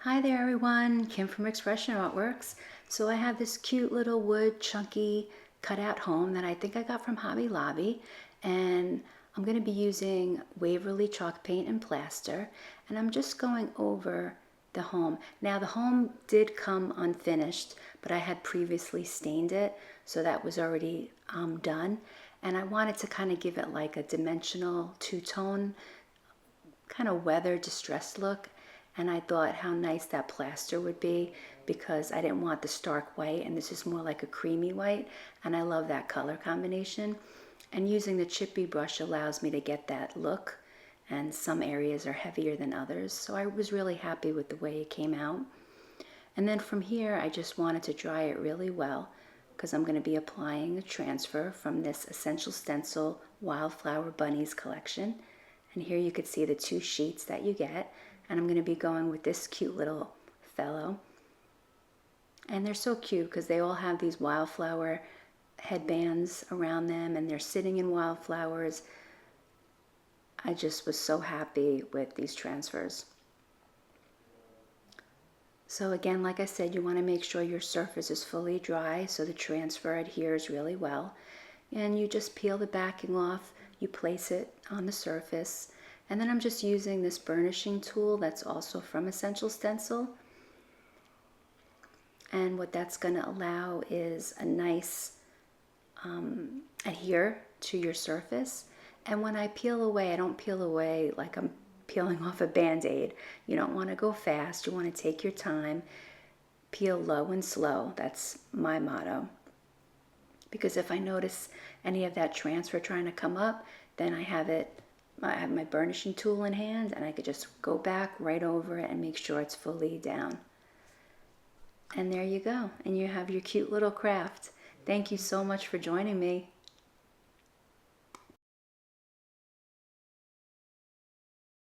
Hi there everyone, Kim from Expression Artworks. So I have this cute little wood chunky cutout home that I think I got from Hobby Lobby, and I'm going to be using Waverly chalk paint and plaster, and I'm just going over the home. Now the home did come unfinished, but I had previously stained it, so that was already done, and I wanted to kind of give it like a dimensional two-tone kind of weather distressed look, and I thought how nice that plaster would be because I didn't want the stark white, and this is more like a creamy white, and I love that color combination. And using the chippy brush allows me to get that look, and some areas are heavier than others, so I was really happy with the way it came out. And then from here I just wanted to dry it really well because I'm going to be applying the transfer from this Essential Stencil Wildflower Bunnies collection. And here you could see the two sheets that you get, and I'm going to be going with this cute little fellow. And they're so cute because they all have these wildflower headbands around them, and they're sitting in wildflowers. I just was so happy with these transfers. So again, like I said, you want to make sure your surface is fully dry so the transfer adheres really well. And you just peel the backing off, you place it on the surface, and then I'm just using this burnishing tool that's also from Essential Stencil. And what that's going to allow is a nice adhere to your surface. And when I peel away, I don't peel away like I'm peeling off a band-aid. You don't want to go fast, you want to take your time, peel low and slow. That's my motto. Because if I notice any of that transfer trying to come up, then I have my burnishing tool in hand, and I could just go back right over it and make sure it's fully down. And there you go, and you have your cute little craft. Thank you so much for joining me.